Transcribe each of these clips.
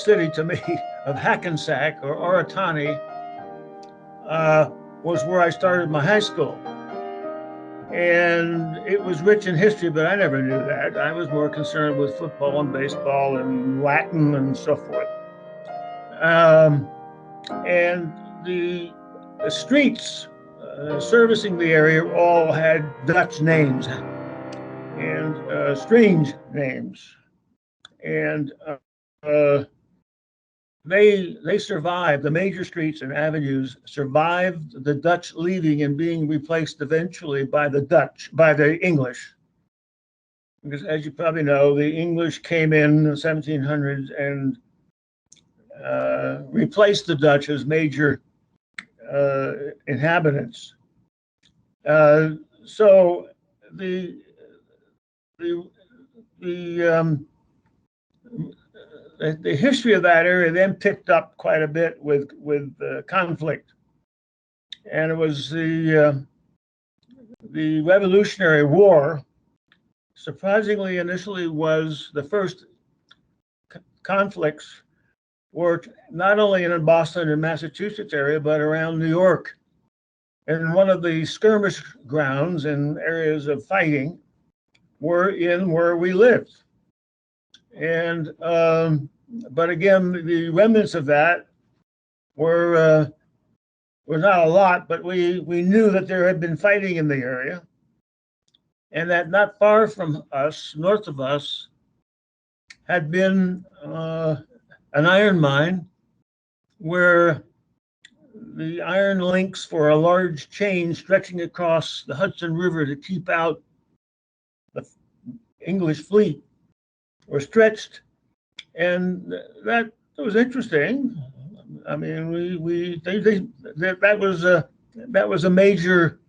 city to me of Hackensack or Oratani was where I started my high school. And it was rich in history, but I never knew that. I was more concerned with football and baseball and Latin and so forth. And the streets servicing the area all had Dutch names and strange names. And they survived. The major streets and avenues survived the Dutch leaving and being replaced eventually by the English. Because as you probably know, the English came in the 1700s and replaced the Dutch as major inhabitants. So the history of that area then picked up quite a bit with conflict, and it was the Revolutionary War. Surprisingly, initially was the first conflicts were not only in Boston and Massachusetts area, but around New York. And one of the skirmish grounds and areas of fighting were in where we lived. And but again, the remnants of that were not a lot, but we knew that there had been fighting in the area, and that not far from us, north of us, had been an iron mine where the iron links for a large chain stretching across the Hudson River to keep out the English fleet were stretched, and that was interesting. I mean, that was a major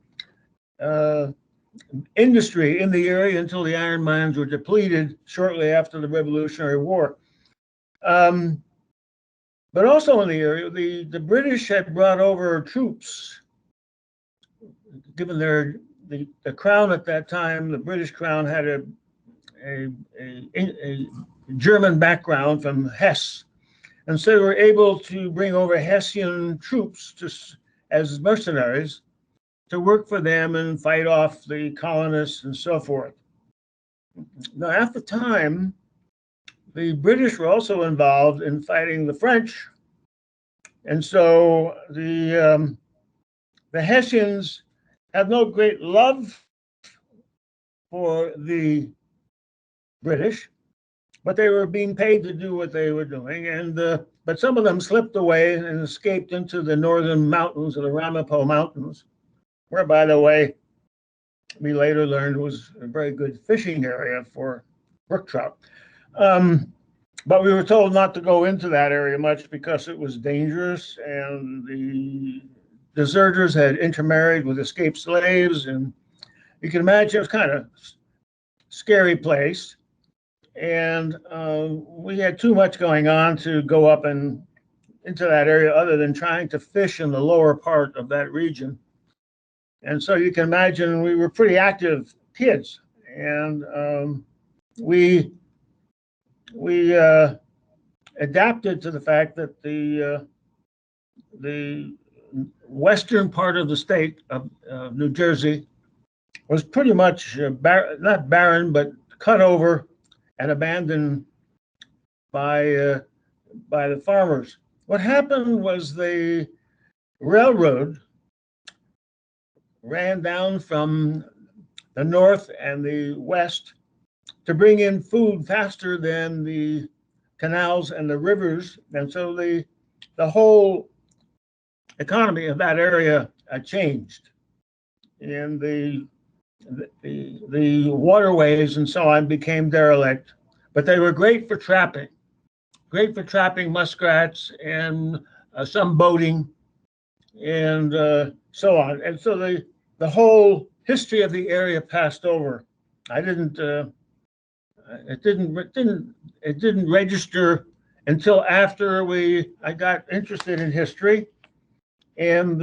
industry in the area until the iron mines were depleted shortly after the Revolutionary War. But also in the area, the British had brought over troops, given the crown at that time. The British crown had a German background from Hesse, and so they were able to bring over Hessian troops as mercenaries to work for them and fight off the colonists and so forth. Now, at the time, the British were also involved in fighting the French, and so the Hessians had no great love for the British, but they were being paid to do what they were doing, and but some of them slipped away and escaped into the northern mountains of the Ramapo Mountains, where, by the way, we later learned was a very good fishing area for brook trout. But we were told not to go into that area much because it was dangerous, and the deserters had intermarried with escaped slaves, and you can imagine it was kind of scary place. And we had too much going on to go up and into that area other than trying to fish in the lower part of that region. And so you can imagine we were pretty active kids, and we adapted to the fact that the western part of the state of New Jersey was pretty much not barren, but cut over and abandoned by the farmers. What happened was the railroad ran down from the north and the west to bring in food faster than the canals and the rivers, and so the whole economy of that area changed, and the waterways and so on became derelict, but they were great for trapping muskrats and some boating and so on. And so the whole history of the area passed over. It didn't register until after I got interested in history, and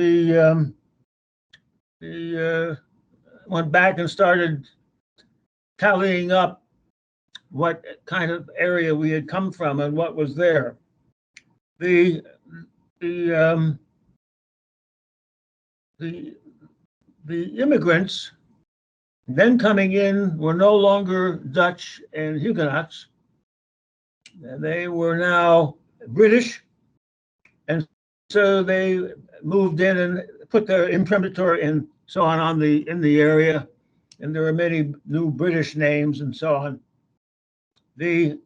went back and started tallying up what kind of area we had come from and what was there. The the um, the the immigrants then coming in were no longer Dutch and Huguenots. They were now British, and so they moved in and put their imprimatur and so on the in the area, and there were many new British names and so on. The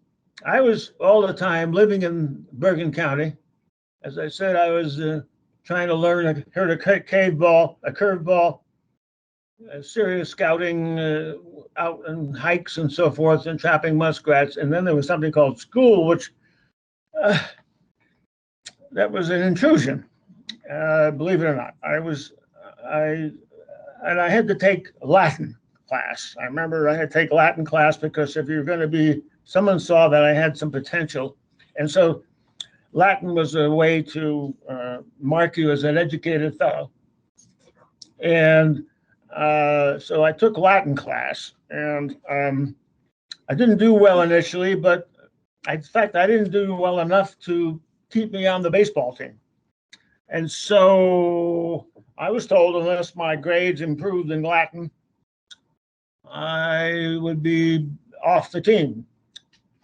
I was all the time living in Bergen County. As I said, I was trying to learn a curveball, serious scouting out in hikes and so forth, and trapping muskrats. And then there was something called school, which uh, that was an intrusion. Believe it or not, I had to take Latin class. I remember I had to take Latin class because if you're going to be, someone saw that I had some potential, and so Latin was a way to mark you as an educated fellow. And so I took Latin class, and I didn't do well initially, but in fact, I didn't do well enough to keep me on the baseball team. And so I was told unless my grades improved in Latin, I would be off the team.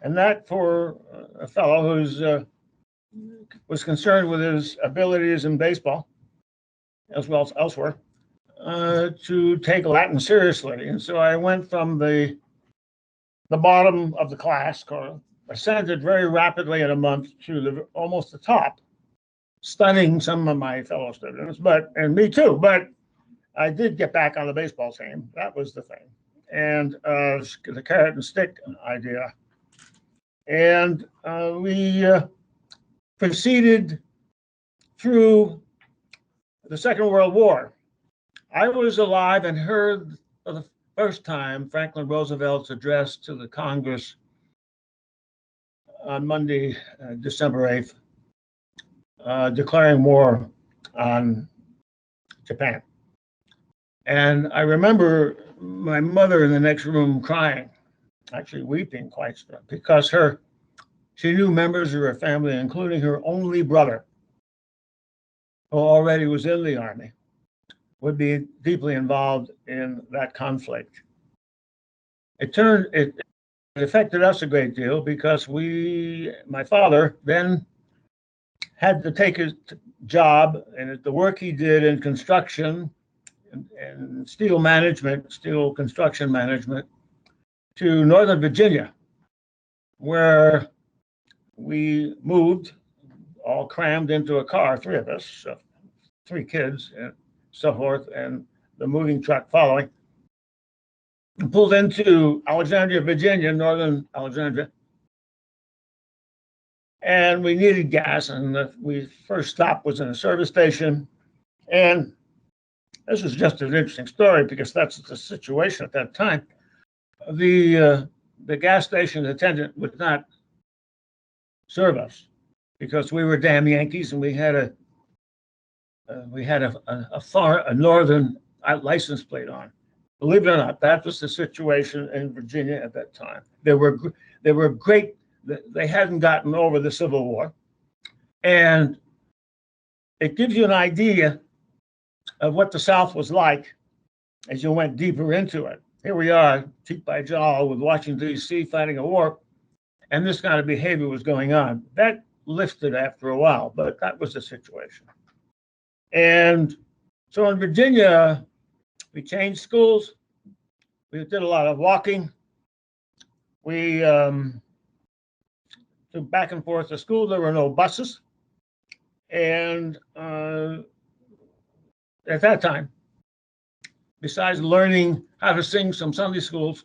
And that for a fellow who's was concerned with his abilities in baseball, as well as elsewhere, to take Latin seriously. And so I went from the bottom of the class, ascended very rapidly in a month to almost the top, stunning some of my fellow students, and me too. But I did get back on the baseball team. That was the thing. And the carrot and stick idea. And we proceeded through the Second World War. I was alive and heard for the first time Franklin Roosevelt's address to the Congress on Monday, December 8th, declaring war on Japan. And I remember my mother in the next room crying, actually weeping quite because she knew members of her family, including her only brother, who already was in the Army, would be deeply involved in that conflict. It affected us a great deal because my father then had to take his job and the work he did in construction and steel construction management to Northern Virginia, where we moved, all crammed into a car, three of us, so 3 kids and so forth, and the moving truck following. We pulled into Alexandria, Virginia, northern Alexandria, and we needed gas, and we first stop was in a service station. And this was just an interesting story because that's the situation at that time. The gas station attendant would not serve us because we were damn Yankees, and we had a northern license plate on. Believe it or not, that was the situation in Virginia at that time. They were great. They hadn't gotten over the Civil War, and it gives you an idea of what the South was like as you went deeper into it. Here we are, cheek by jowl with Washington, D.C. fighting a war, and this kind of behavior was going on. That lifted after a while, but that was the situation. And so in Virginia, we changed schools. We did a lot of walking. We took back and forth to school. There were no buses. And at that time, besides learning how to sing some Sunday school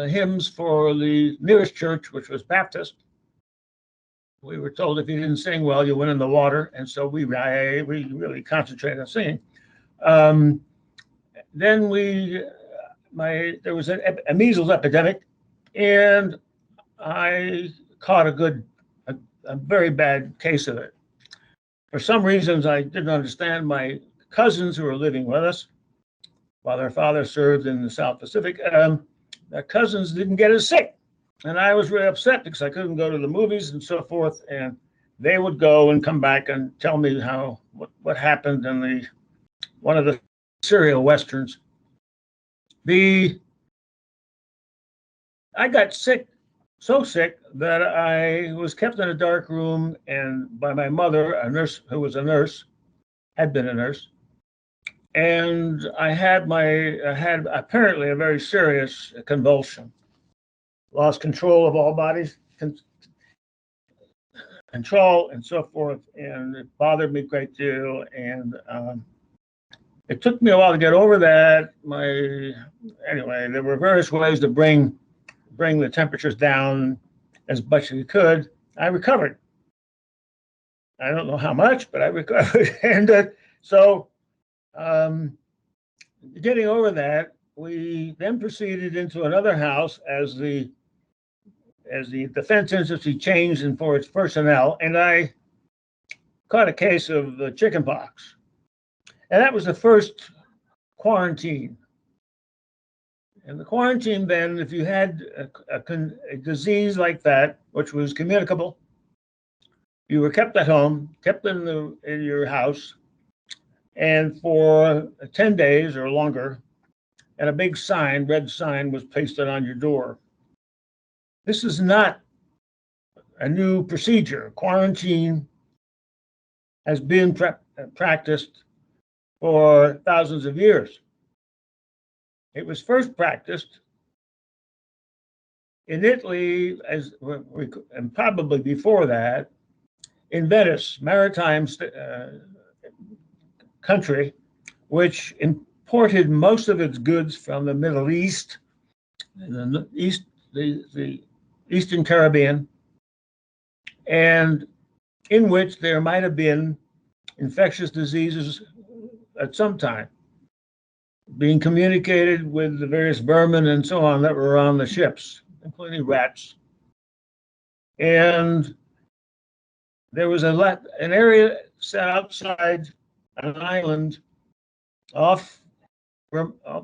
hymns for the nearest church, which was Baptist, we were told if you didn't sing well, you went in the water. And so we really concentrated on singing. Then there was a measles epidemic, and I caught a very bad case of it. For some reasons I didn't understand, my cousins who were living with us, while their father served in the South Pacific, their cousins didn't get as sick. And I was really upset because I couldn't go to the movies and so forth. And they would go and come back and tell me what happened in one of the serial westerns. I got sick, so sick that I was kept in a dark room and by my mother, a nurse who was a nurse, had been a nurse, and I had apparently a very serious convulsion, lost control of all bodies, control and so forth, and it bothered me a great deal. And it took me a while to get over that. Anyway, there were various ways to bring the temperatures down as much as we could. I recovered. I don't know how much, but I recovered. And so getting over that, we then proceeded into another house as the Defense Institute changed in for its personnel, and I caught a case of chicken pox. And that was the first quarantine. And the quarantine then, if you had a disease like that, which was communicable, you were kept at home, kept in your house, and for 10 days or longer, and a big red sign was pasted on your door. This is not a new procedure. Quarantine has been practiced for thousands of years. It was first practiced in Italy, and probably before that, in Venice, maritime country, which imported most of its goods from the Middle East, and the Eastern Caribbean, and in which there might have been infectious diseases at some time being communicated with the various vermin and so on that were on the ships, including rats. And there was an area set outside an island off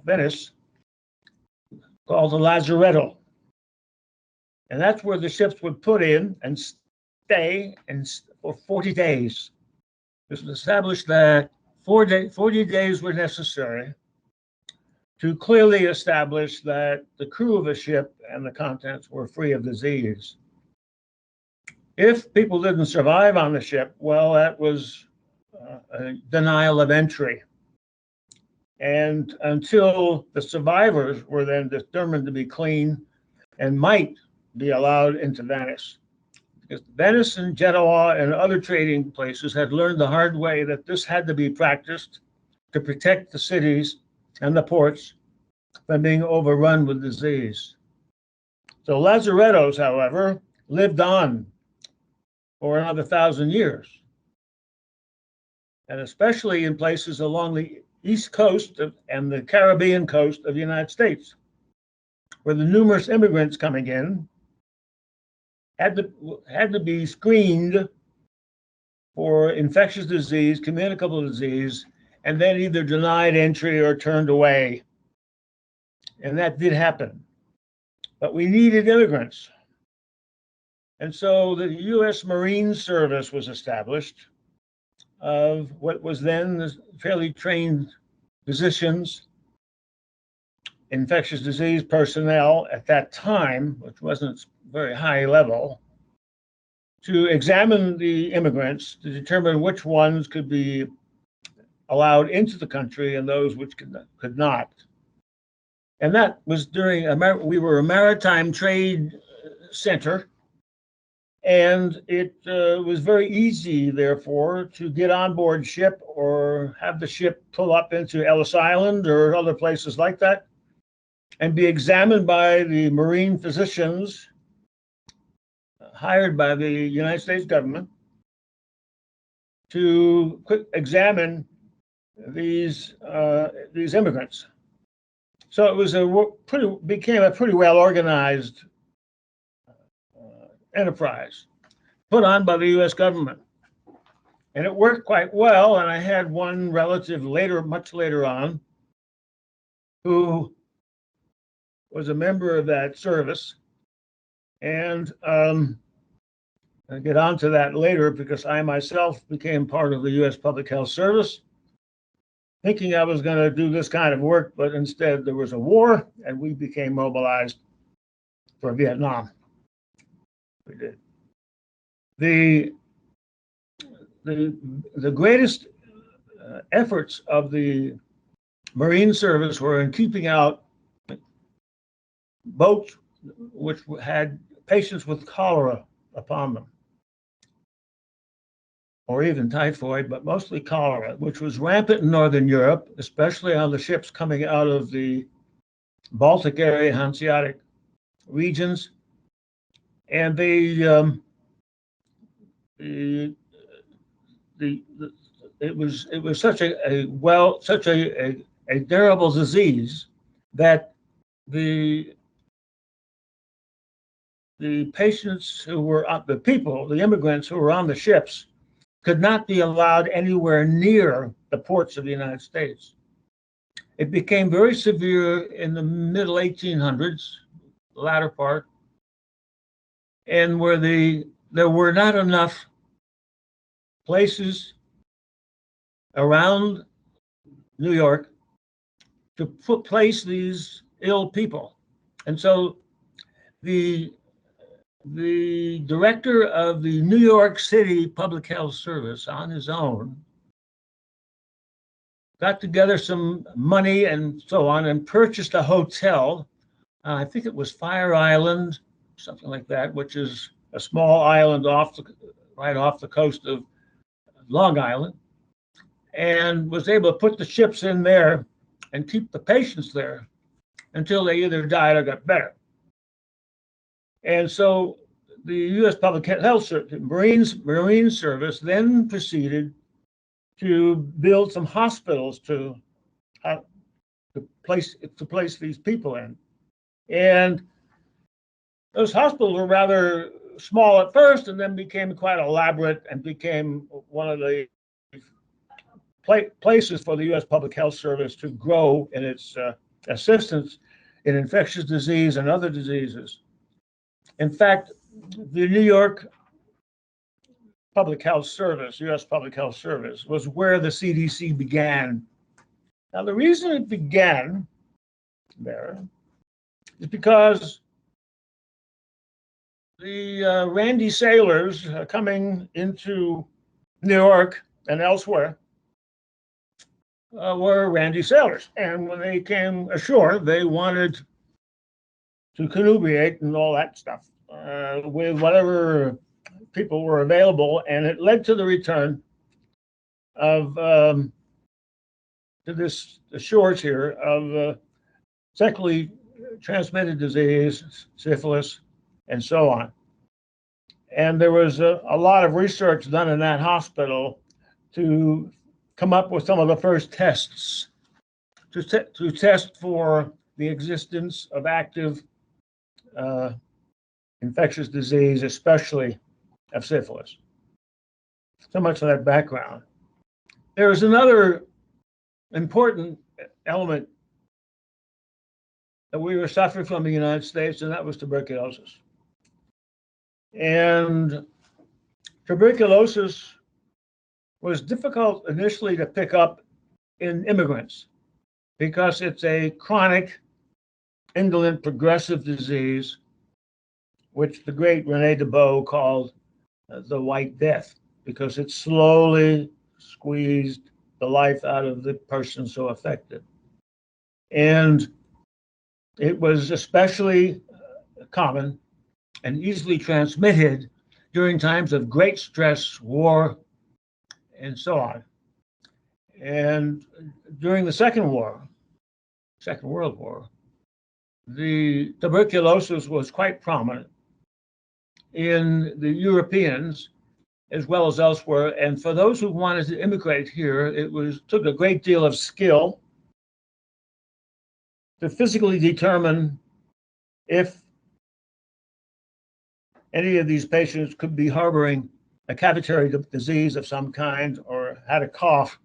Venice called the Lazaretto. And that's where the ships would put in and stay for 40 days. It was established that 40 days were necessary to clearly establish that the crew of a ship and the contents were free of disease. If people didn't survive on the ship, well, that was a denial of entry. And until the survivors were then determined to be clean and might be allowed into Venice. Because Venice and Genoa and other trading places had learned the hard way that this had to be practiced to protect the cities and the ports from being overrun with disease. So lazarettos, however, lived on for another 1,000 years. And especially in places along the East Coast and the Caribbean coast of the United States, where the numerous immigrants coming in had to be screened for infectious disease, communicable disease, and then either denied entry or turned away. And that did happen. But we needed immigrants. And so the U.S. Marine Service was established of what was then the fairly trained physicians, infectious disease personnel at that time, which wasn't very high level, to examine the immigrants to determine which ones could be allowed into the country and those which could not. And that was we were a maritime trade center, and it was very easy, therefore, to get on board ship or have the ship pull up into Ellis Island or other places like that and be examined by the marine physicians hired by the United States government to examine these immigrants. So it was became a pretty well organized enterprise put on by the U.S. government, and it worked quite well. And I had one relative much later on, who was a member of that service, and I'll get onto that later because I myself became part of the U.S. Public Health Service, thinking I was going to do this kind of work, but instead there was a war and we became mobilized for Vietnam. We did. The greatest efforts of the Marine Service were in keeping out boats which had patients with cholera upon them, or even typhoid, but mostly cholera, which was rampant in Northern Europe, especially on the ships coming out of the Baltic area, Hanseatic regions. And it was such a terrible disease that the patients who were the immigrants who were on the ships could not be allowed anywhere near the ports of the United States. It became very severe in the middle 1800s, the latter part, and where there were not enough places around New York to place these ill people. And so the director of the New York City Public Health Service, on his own, got together some money and so on and purchased a hotel. I think it was Fire Island, something like that, which is a small island right off the coast of Long Island, and was able to put the ships in there and keep the patients there until they either died or got better. And so the U.S. Public Health Service, Marine Service, then proceeded to build some hospitals to place these people in. And those hospitals were rather small at first, and then became quite elaborate and became one of the places for the U.S. Public Health Service to grow in its assistance in infectious disease and other diseases. In fact, the New York Public Health Service, U.S. Public Health Service, was where the CDC began. Now, the reason it began there is because the randy sailors coming into New York and elsewhere were randy sailors. And when they came ashore, they wanted to connubiate and all that stuff with whatever people were available. And it led to the return of to the shores here of sexually transmitted disease, syphilis, and so on. And there was a lot of research done in that hospital to come up with some of the first tests to test for the existence of active infectious disease, especially of syphilis. So much for that background. There is another important element that we were suffering from in the United States, and that was tuberculosis. And tuberculosis was difficult initially to pick up in immigrants because it's a chronic, indolent, progressive disease, which the great René Debow called the White Death, because it slowly squeezed the life out of the person so affected. And it was especially common and easily transmitted during times of great stress, war, and so on. And during the Second World War, the tuberculosis was quite prominent in the Europeans as well as elsewhere. And for those who wanted to immigrate here, it took a great deal of skill to physically determine if any of these patients could be harboring a cavitary disease of some kind or had a cough.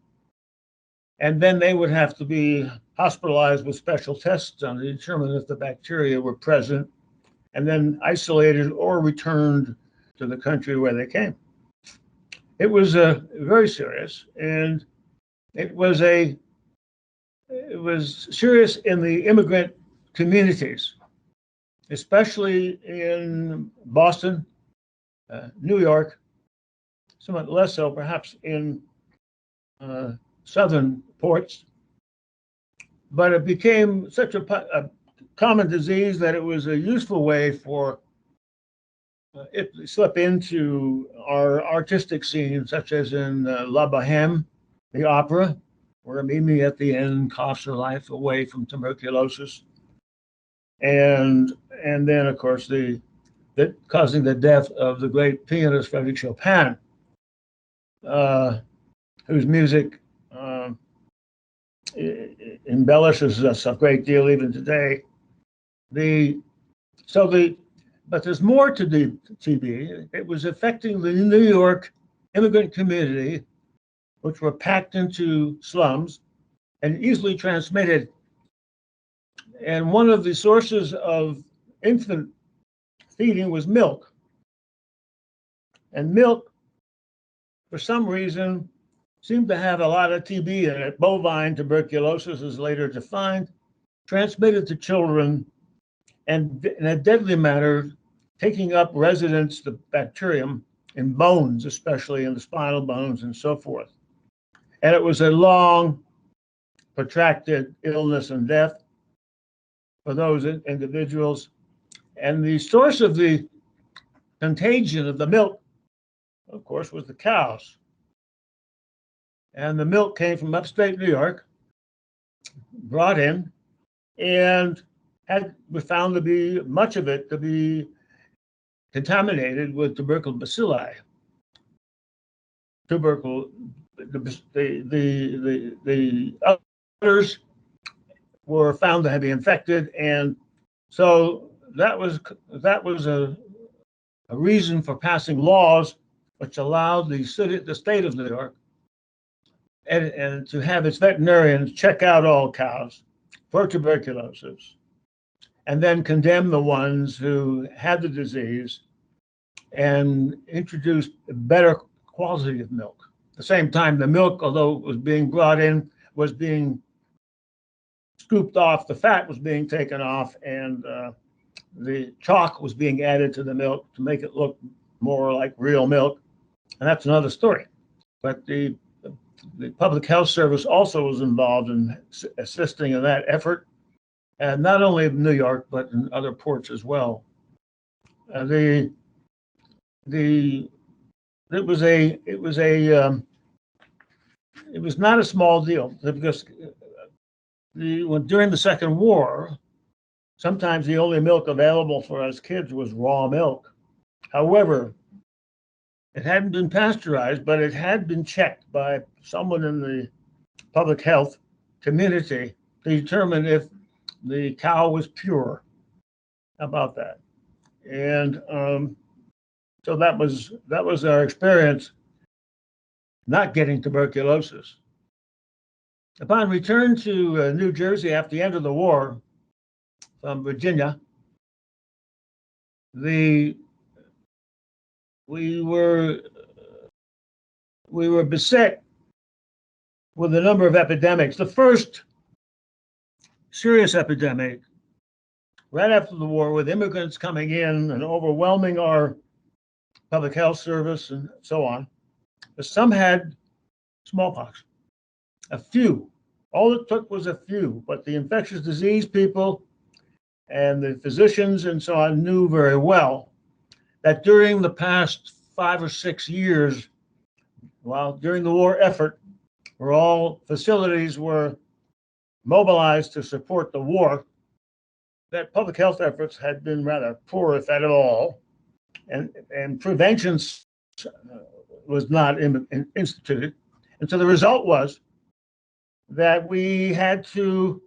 And then they would have to be hospitalized with special tests done to determine if the bacteria were present, and then isolated or returned to the country where they came. It was very serious, and it was serious in the immigrant communities, especially in Boston, New York, somewhat less so perhaps in southern ports. But it became such a common disease that it was a useful way for it to slip into our artistic scene, such as in La Boheme, the opera, where Mimi at the end coughs her life away from tuberculosis, and then of course the causing the death of the great pianist Frederick Chopin, whose music embellishes us a great deal even today. But there's more to the TB. It was affecting the New York immigrant community, which were packed into slums and easily transmitted. And one of the sources of infant feeding was milk. And milk, for some reason, seemed to have a lot of TB in it. Bovine tuberculosis is later defined, transmitted to children, and in a deadly manner, taking up residence, the bacterium, in bones, especially in the spinal bones and so forth. And it was a long, protracted illness and death for those individuals. And the source of the contagion of the milk, of course, was the cows. And the milk came from upstate New York, brought in, and was found to be, much of it, to be contaminated with tubercle bacilli. The others were found to be infected, and so that was a reason for passing laws which allowed the state of New York and to have its veterinarians check out all cows for tuberculosis, and then condemn the ones who had the disease and introduce a better quality of milk. At the same time, the milk, although it was being brought in, was being scooped off, the fat was being taken off, and the chalk was being added to the milk to make it look more like real milk. And that's another story. But the Public Health Service also was involved in assisting in that effort, and not only in New York, but in other ports as well. It was not a small deal, because during the Second War, sometimes the only milk available for us kids was raw milk. However, it hadn't been pasteurized, but it had been checked by someone in the public health community to determine if the cow was pure. How about that? And so that was our experience not getting tuberculosis. Upon return to New Jersey after the end of the war from Virginia, we were beset with a number of epidemics. The first serious epidemic right after the war, with immigrants coming in and overwhelming our public health service and so on. Some had smallpox, a few. All it took was a few, but the infectious disease people and the physicians and so on knew very well that during the past 5 or 6 years, while during the war effort, where all facilities were mobilized to support the war, that public health efforts had been rather poor, if at all, and prevention was not instituted. And so the result was that we had to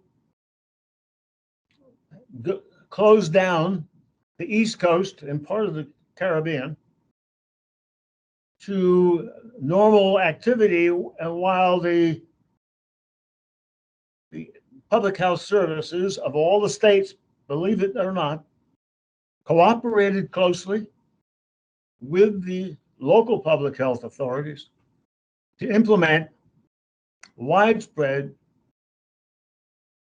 close down the East Coast and part of the Caribbean to normal activity, and while the public health services of all the states, believe it or not, cooperated closely with the local public health authorities to implement widespread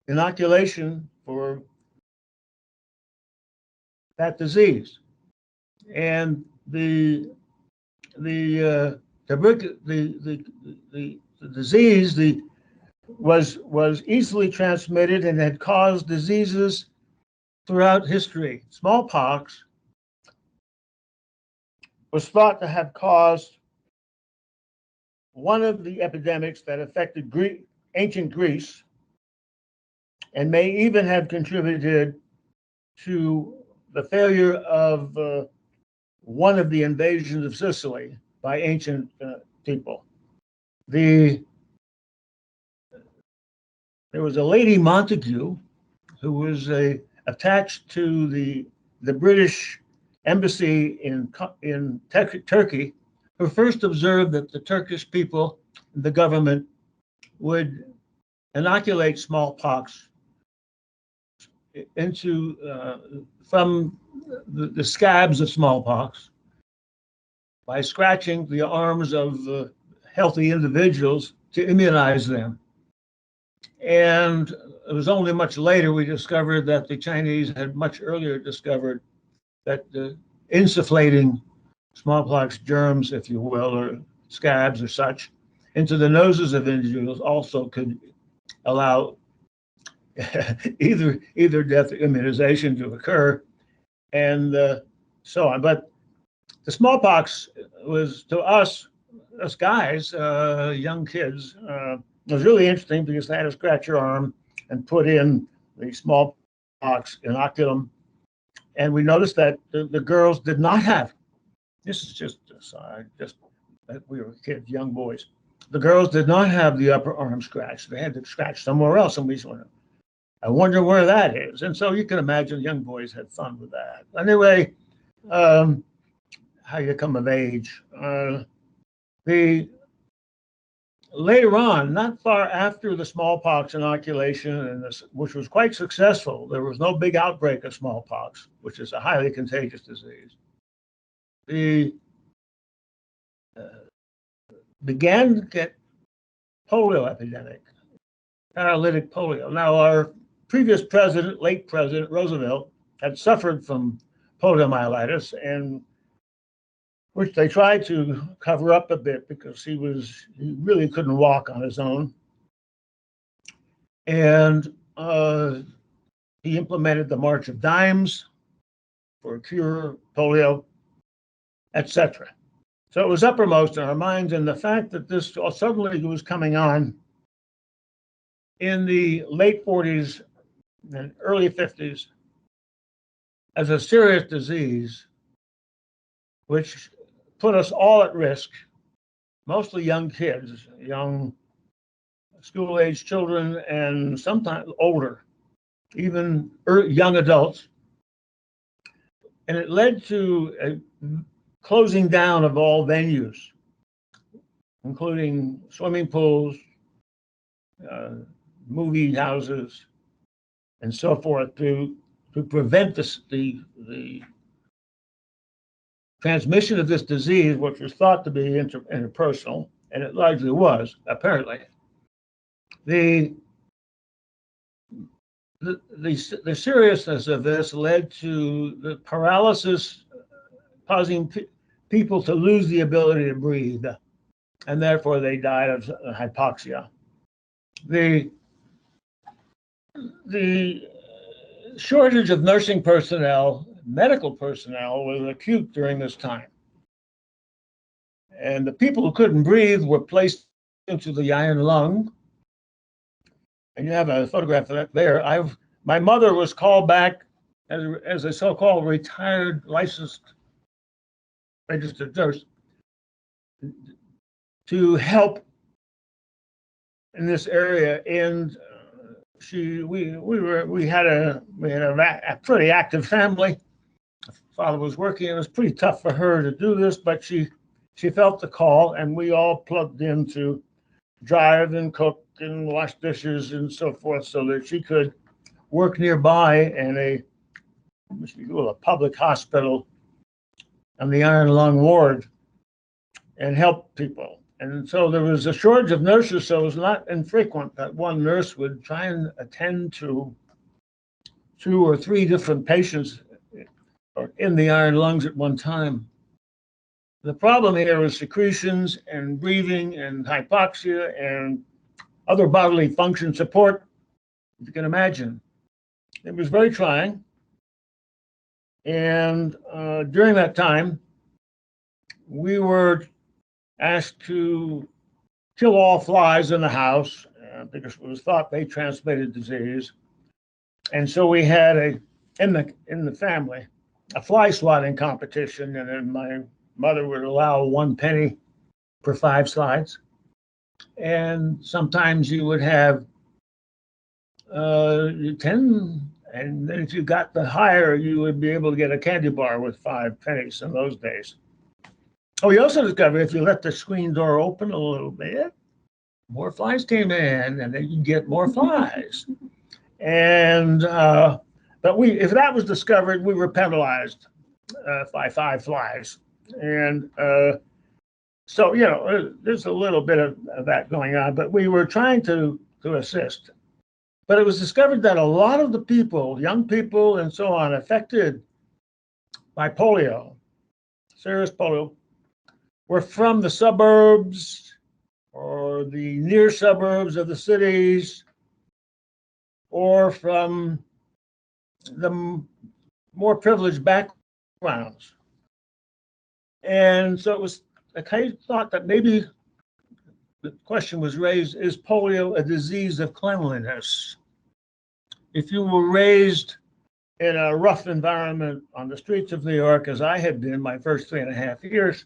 inoculation for that disease. And the disease was easily transmitted and had caused diseases throughout history. Smallpox was thought to have caused one of the epidemics that affected ancient Greece, and may even have contributed to the failure of one of the invasions of Sicily by ancient people. There was a Lady Montagu who was attached to the British embassy in Turkey, who first observed that the Turkish people, the government, would inoculate smallpox into from the scabs of smallpox by scratching the arms of healthy individuals to immunize them. And it was only much later we discovered that the Chinese had much earlier discovered that insufflating smallpox germs, if you will, or scabs or such, into the noses of individuals also could allow either death or immunization to occur, and so on. But the smallpox was, to us guys, young kids, it was really interesting because they had to scratch your arm and put in the smallpox inoculum. And we noticed that the girls did not have, this is just that we were kids, young boys. The girls did not have the upper arm scratch. They had to scratch somewhere else. And we went, I wonder where that is. And so you can imagine young boys had fun with that. Anyway, how you come of age. Later on, not far after the smallpox inoculation, which was quite successful, there was no big outbreak of smallpox, which is a highly contagious disease. Began to get polio epidemic, paralytic polio. Now, our previous president, late President Roosevelt, had suffered from poliomyelitis, and which they tried to cover up a bit because he really couldn't walk on his own. And he implemented the March of Dimes for a cure, polio, etc. So it was uppermost in our minds, and the fact that this suddenly was coming on in the late 40s and early 50s as a serious disease, which put us all at risk, mostly young kids, young school-age children, and sometimes older, even young adults. And it led to a closing down of all venues, including swimming pools, movie houses, and so forth, to prevent the transmission of this disease, which was thought to be interpersonal, and it largely was, apparently. The seriousness of this led to the paralysis, causing people to lose the ability to breathe, and therefore they died of hypoxia. The shortage of nursing personnel, medical personnel, was acute during this time. And the people who couldn't breathe were placed into the iron lung. And you have a photograph of that there. My mother was called back as a so-called retired licensed registered nurse to help in this area, and we had a pretty active family. Father was working. It was pretty tough for her to do this, but she felt the call, and we all plugged in to drive and cook and wash dishes and so forth, so that she could work nearby in a public hospital on the iron lung ward and help people. And so there was a shortage of nurses, so it was not infrequent that one nurse would try and attend to 2 or 3 different patients in the iron lungs at one time. The problem here was secretions and breathing and hypoxia and other bodily function support, if you can imagine. It was very trying. And during that time, we were asked to kill all flies in the house because it was thought they transmitted disease. And so we had in the family a fly swatting competition, and then my mother would allow 1 penny per 5 slides. And sometimes you would have 10, and then if you got the higher, you would be able to get a candy bar with 5 pennies in those days. Oh, we also discovered if you let the screen door open a little bit, more flies came in, and then you get more flies. And but if that was discovered, we were penalized by 5 flies. And so, you know, there's a little bit of that going on, but we were trying to assist. But it was discovered that a lot of the people, young people and so on, affected by polio, serious polio, were from the suburbs or the near suburbs of the cities, or from the more privileged backgrounds. And so it was, I thought that maybe the question was raised, is polio a disease of cleanliness? If you were raised in a rough environment on the streets of New York, as I had been my first 3.5 years,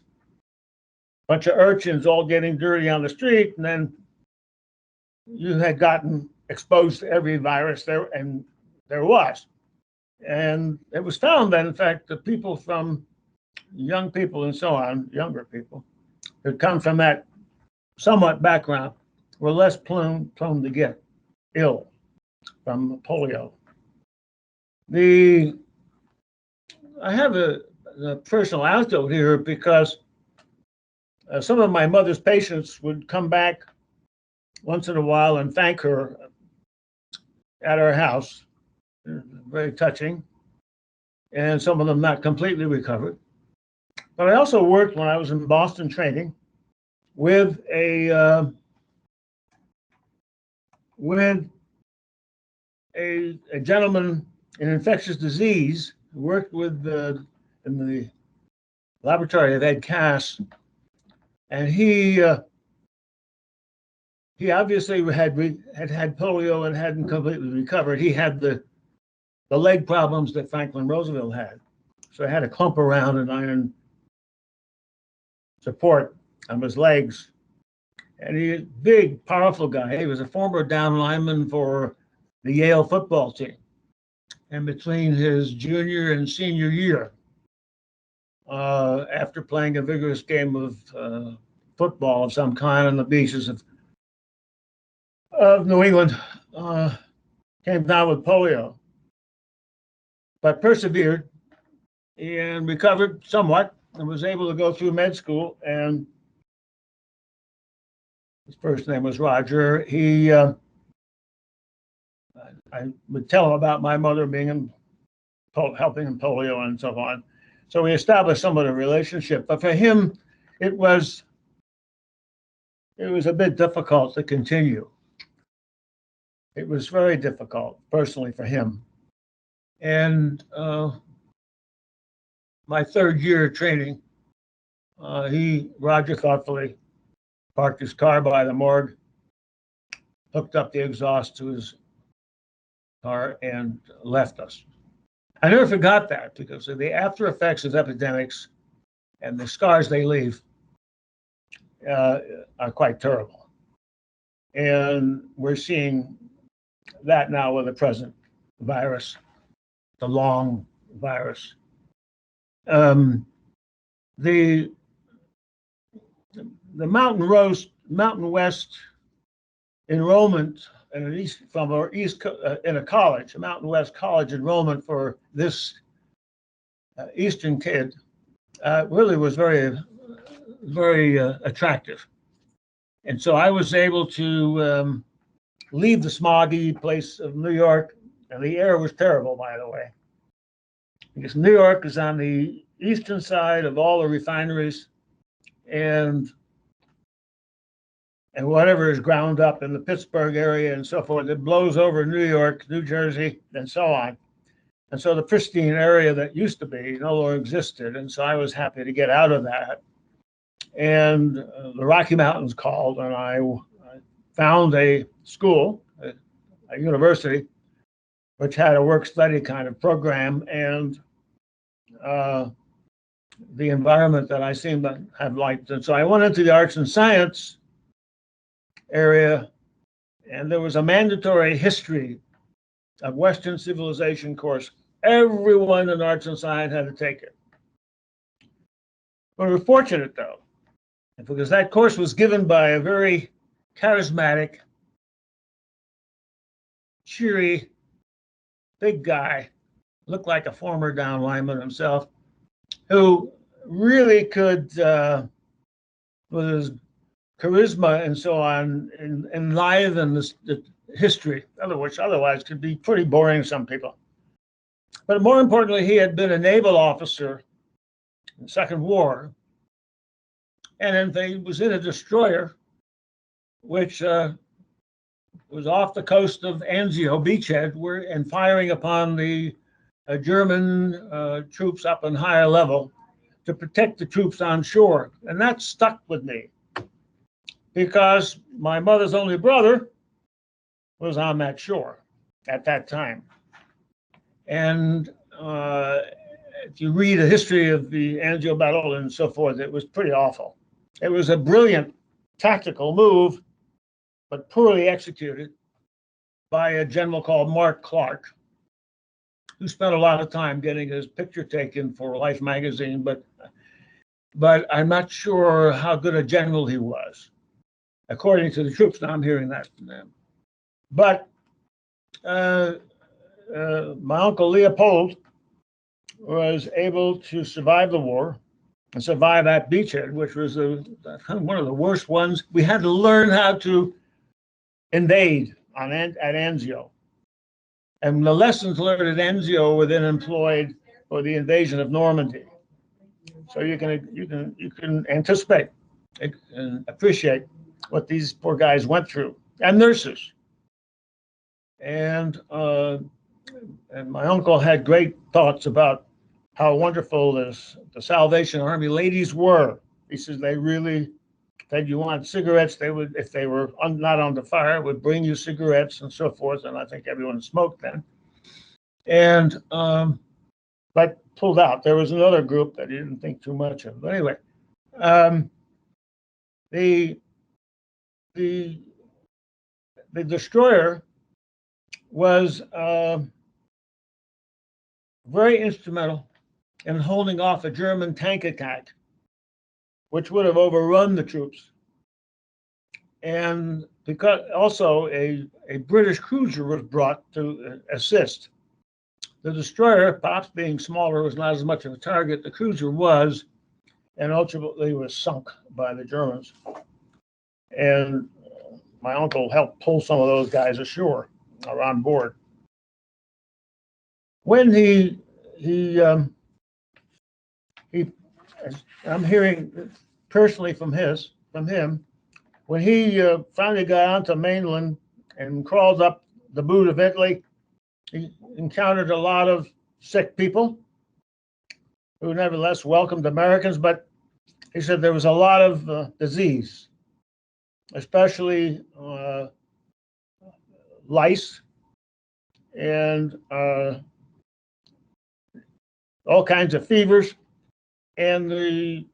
a bunch of urchins all getting dirty on the street, and then you had gotten exposed to every virus there was. And it was found that, in fact, the people from young people and so on, younger people, who come from that somewhat background, were less prone to get ill from polio. I have a personal anecdote here because some of my mother's patients would come back once in a while and thank her at our house. Very touching. And some of them not completely recovered. But I also worked when I was in Boston training with a gentleman in infectious disease who worked with in the laboratory of Ed Cass, and he obviously had polio and hadn't completely recovered. He had the leg problems that Franklin Roosevelt had, so I had a clump around an iron support on his legs. And he's a big, powerful guy. He was a former down lineman for the Yale football team. And between his junior and senior year, after playing a vigorous game of football of some kind on the beaches of New England, came down with polio, but persevered and recovered somewhat and was able to go through med school. And his first name was Roger. I would tell him about my mother being helping in polio and so on. So we established somewhat of a relationship. But for him, it was a bit difficult to continue. It was very difficult, personally, for him. And my 3rd year of training, Roger thoughtfully parked his car by the morgue, hooked up the exhaust to his car, and left us. I never forgot that because of the after effects of epidemics and the scars they leave are quite terrible. And we're seeing that now with the present virus, the long virus. The Mountain West enrollment in a college, a Mountain West college enrollment for this Eastern kid really was very, very attractive. And so I was able to leave the smoggy place of New York, and the air was terrible, by the way, because New York is on the eastern side of all the refineries, and whatever is ground up in the Pittsburgh area and so forth, it blows over New York, New Jersey, and so on. And so the pristine area that used to be no longer existed. And so I was happy to get out of that. And the Rocky Mountains called, and I found a school, a university, which had a work study kind of program, and the environment that I seemed to have liked. And so I went into the arts and science area, and there was a mandatory history of Western civilization course. Everyone in arts and science had to take it. We were fortunate, though, because that course was given by a very charismatic, cheery, big guy, looked like a former down lineman himself, who really could, with his charisma and so on, enliven the history, which otherwise could be pretty boring to some people. But more importantly, he had been a naval officer in the Second War, and then he was in a destroyer, which was off the coast of Anzio beachhead, and firing upon the German troops up in higher level to protect the troops on shore. And that stuck with me because my mother's only brother was on that shore at that time. And if you read a history of the Anzio battle and so forth, it was pretty awful. It was a brilliant tactical move, but poorly executed by a general called Mark Clark, who spent a lot of time getting his picture taken for Life magazine, but I'm not sure how good a general he was, according to the troops. Now I'm hearing that from them. But my uncle Leopold was able to survive the war and survive at beachhead, which was one of the worst ones. We had to learn how to invade at Anzio. And the lessons learned at Anzio were then employed for the invasion of Normandy. So you can anticipate and appreciate what these poor guys went through, and nurses. And my uncle had great thoughts about how wonderful the Salvation Army ladies were. He says they really said you want cigarettes, they would, if they were not on the fire, would bring you cigarettes and so forth. And I think everyone smoked then. And but pulled out. There was another group that he didn't think too much of. But anyway, the destroyer was very instrumental in holding off a German tank attack, which would have overrun the troops. And because also a British cruiser was brought to assist. The destroyer, perhaps being smaller, was not as much of a target. The cruiser was, and ultimately was sunk by the Germans. And my uncle helped pull some of those guys ashore or on board. When I'm hearing personally from him, when he finally got onto mainland and crawled up the boot of Italy, he encountered a lot of sick people who nevertheless welcomed Americans, but he said there was a lot of disease, especially lice and all kinds of fevers. And he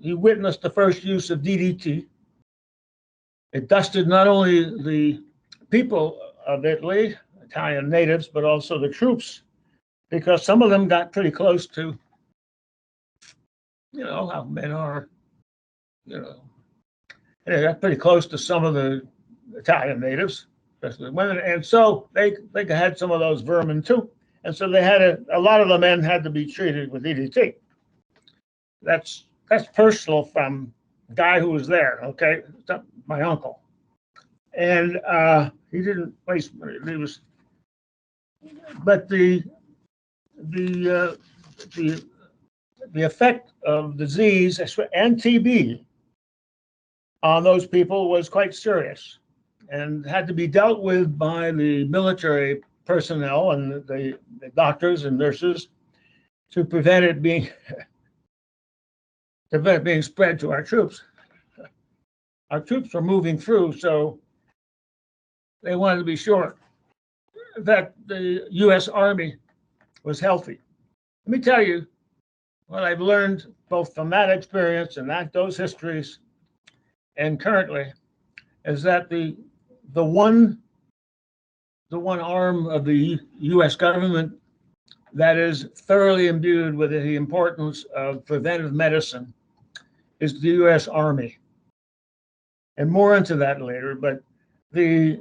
witnessed the first use of DDT. It dusted not only the people of Italy, Italian natives, but also the troops, because some of them got pretty close to, how men are, they got pretty close to some of the Italian natives, especially women, and so they had some of those vermin too, and so they had a lot of the men had to be treated with DDT. that's personal from the guy who was there. Okay, my uncle, and he didn't waste money. He was, but the the the effect of disease and TB on those people was quite serious and had to be dealt with by the military personnel and the doctors and nurses to prevent it being spread to our troops. Our troops were moving through, so they wanted to be sure that the U.S. Army was healthy. Let me tell you what I've learned both from that experience and those histories and currently is that the one arm of the U.S. government that is thoroughly imbued with the importance of preventive medicine is the U.S. Army. And more into that later, but they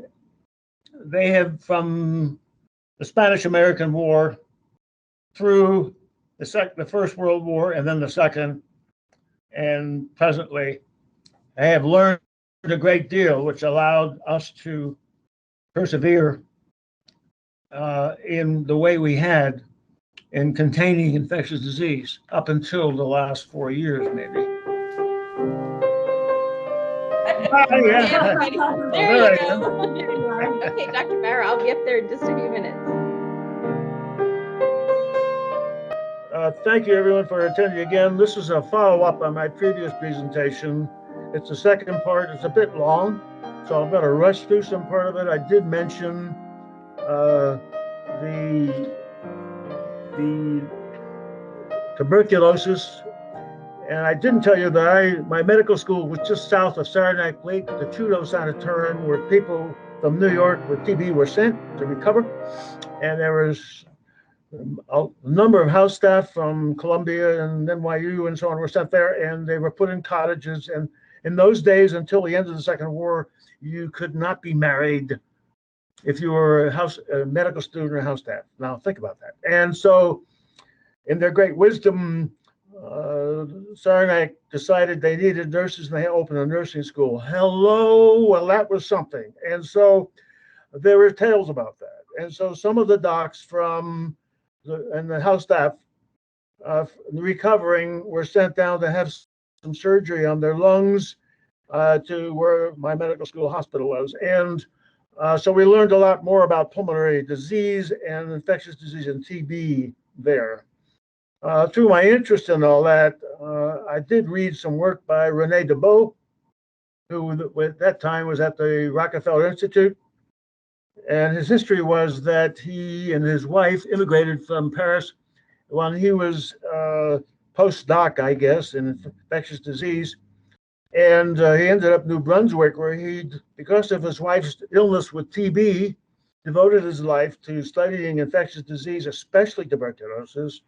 have, from the Spanish-American War through the First World War and then the Second, and presently, they have learned a great deal, which allowed us to persevere in the way we had in containing infectious disease up until the last 4 years, maybe. Yeah. There you go. Okay, Dr. Bauer, I'll be up there in just a few minutes. Thank you, everyone, for attending again. This is a follow-up on my previous presentation. It's the second part. It's a bit long, so I'm going to rush through some part of it. I did mention the tuberculosis, and I didn't tell you that my medical school was just south of Saranac Lake, the Trudeau Sanatorium, where people from New York with TB were sent to recover, and there was a number of house staff from Columbia and NYU and so on were sent there, and they were put in cottages. And in those days, until the end of the Second War, you could not be married if you were a medical student or house staff. Now think about that. And so, in their great wisdom, Saranac decided they needed nurses, and they opened a nursing school. Hello, well, that was something. And so there were tales about that. And so some of the docs from the house staff recovering were sent down to have some surgery on their lungs to where my medical school hospital was. And so we learned a lot more about pulmonary disease and infectious disease and TB there. Through my interest in all that, I did read some work by René Debow, who at that time was at the Rockefeller Institute. And his history was that he and his wife immigrated from Paris when he was postdoc, I guess, in infectious disease. And he ended up in New Brunswick, where he, because of his wife's illness with TB, devoted his life to studying infectious disease, especially tuberculosis.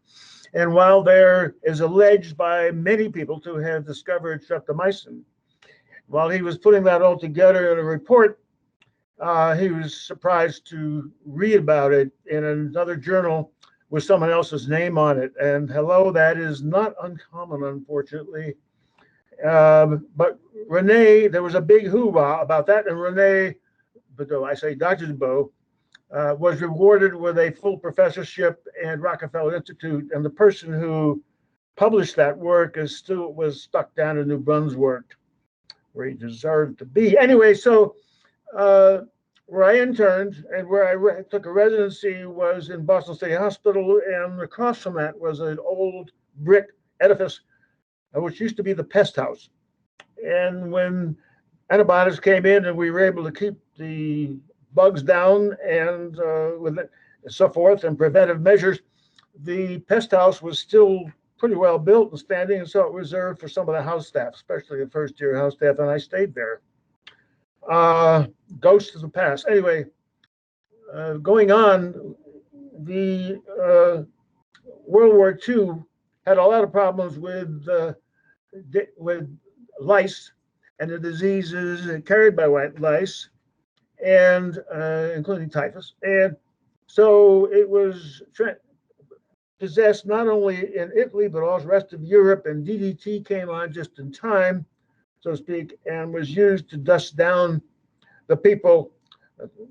And while there is alleged by many people to have discovered streptomycin, while he was putting that all together in a report, he was surprised to read about it in another journal with someone else's name on it. And hello, that is not uncommon, unfortunately. But René, there was a big hoorah about that. And René, I say Dr. Debow, was rewarded with a full professorship at Rockefeller Institute. And the person who published that work was stuck down in New Brunswick, where he deserved to be. Anyway, so where I interned and where I took a residency was in Boston City Hospital, and across from that was an old brick edifice, which used to be the pest house. And when antibiotics came in and we were able to keep the bugs down and with it, so forth, and preventive measures, the pest house was still pretty well built and standing, and so it was reserved for some of the house staff, especially the first year house staff, and I stayed there. Ghosts of the past. Anyway, going on, the World War II had a lot of problems with lice and the diseases carried by white lice, and including typhus. And so it was possessed not only in Italy, but also the rest of Europe, and DDT came on just in time, so to speak, and was used to dust down the people,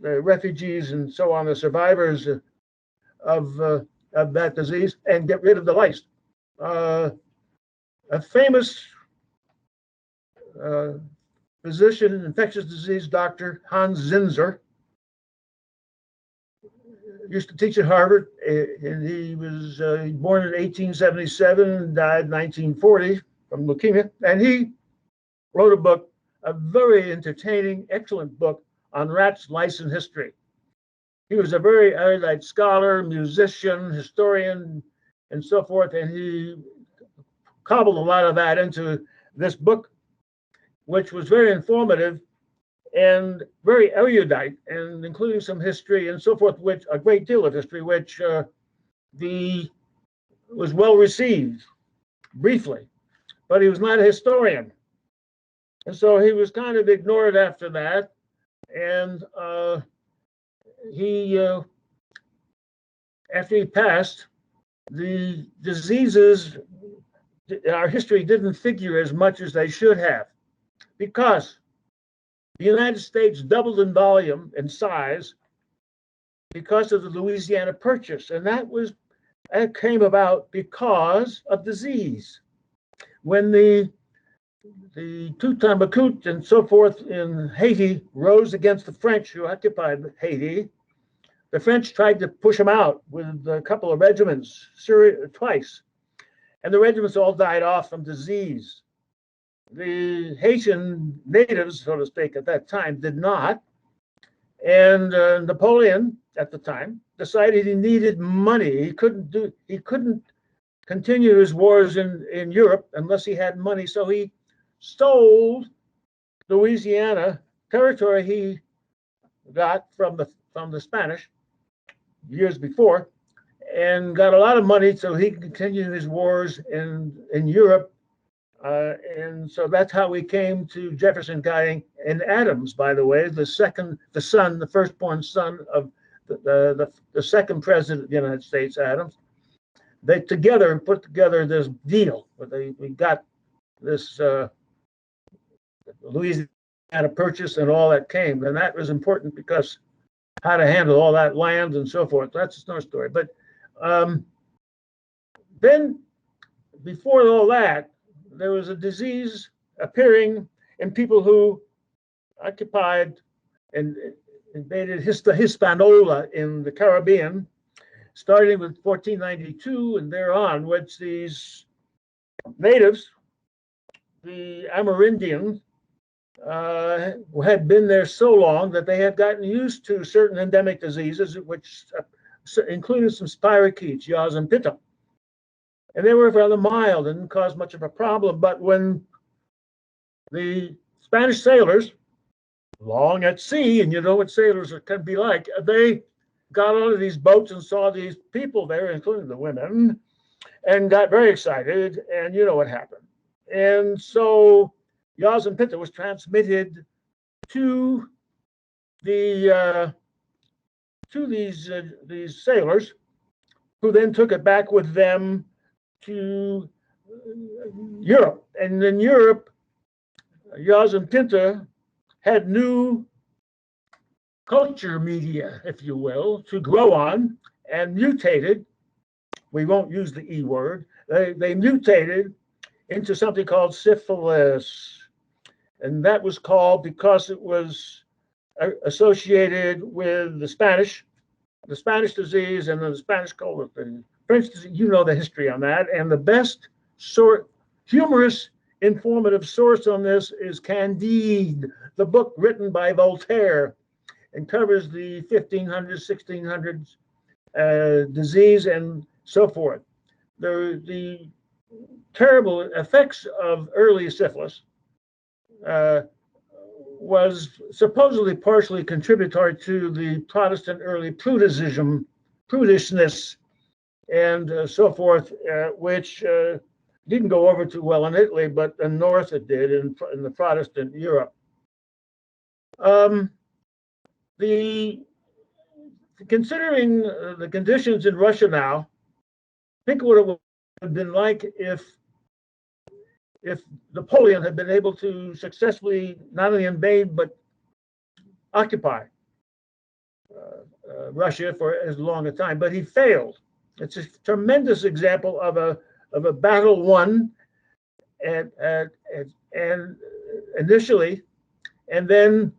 the refugees and so on, the survivors of, of that disease, and get rid of the lice. A famous physician, infectious disease doctor, Hans Zinser, used to teach at Harvard, and he was born in 1877 and died in 1940 from leukemia. And he wrote a book, a very entertaining, excellent book on rats, lice, and history. He was a very erudite scholar, musician, historian, and so forth, and he cobbled a lot of that into this book, which was very informative and very erudite, and including some history and so forth, which a great deal of history, which was well received briefly, but he was not a historian. And so he was kind of ignored after that. And after he passed, the diseases, our history didn't figure as much as they should have, because the United States doubled in volume and size because of the Louisiana Purchase, and that came about because of disease. When the Tuberculosis and so forth in Haiti rose against the French who occupied Haiti, the French tried to push them out with a couple of regiments twice, and the regiments all died off from disease. The Haitian natives, so to speak, at that time did not. And Napoleon, at the time, decided he needed money. He couldn't continue his wars in Europe unless he had money. So he stole Louisiana territory he got from the Spanish years before, and got a lot of money so he could continue his wars in Europe. And so that's how we came to Jefferson dying, and Adams, by the way, the firstborn son of the second president of the United States, Adams. They together put together this deal. We got this Louisiana Purchase and all that came, and that was important because how to handle all that land and so forth. That's another story. But then, before all that, there was a disease appearing in people who occupied and invaded Hispaniola in the Caribbean, starting with 1492 and thereon, which these natives, the Amerindians, had been there so long that they had gotten used to certain endemic diseases, which included some spirochetes, yaws, and pitta. And they were rather mild and didn't cause much of a problem. But when the Spanish sailors, long at sea, and you know what sailors can be like, they got onto these boats and saw these people there, including the women, and got very excited, and you know what happened. And so yaws and pitta was transmitted to these sailors, who then took it back with them to Europe. And in Europe, yaws and pitta had new culture media, if you will, to grow on, and mutated. We won't use the E word. They mutated into something called syphilis. And that was called because it was associated with the Spanish disease, and then the Spanish cold, the French disease. You know the history on that. And the best humorous, informative source on this is Candide, the book written by Voltaire, and covers the 1500s, 1600s disease and so forth. The terrible effects of early syphilis was supposedly partially contributory to the Protestant early prudishness and so forth, which didn't go over too well in Italy, but in North it did in the Protestant Europe. Considering the conditions in Russia now, Think what it would have been like if Napoleon had been able to successfully not only invade but occupy Russia for as long a time, but he failed. It's a tremendous example of a battle won and initially, and then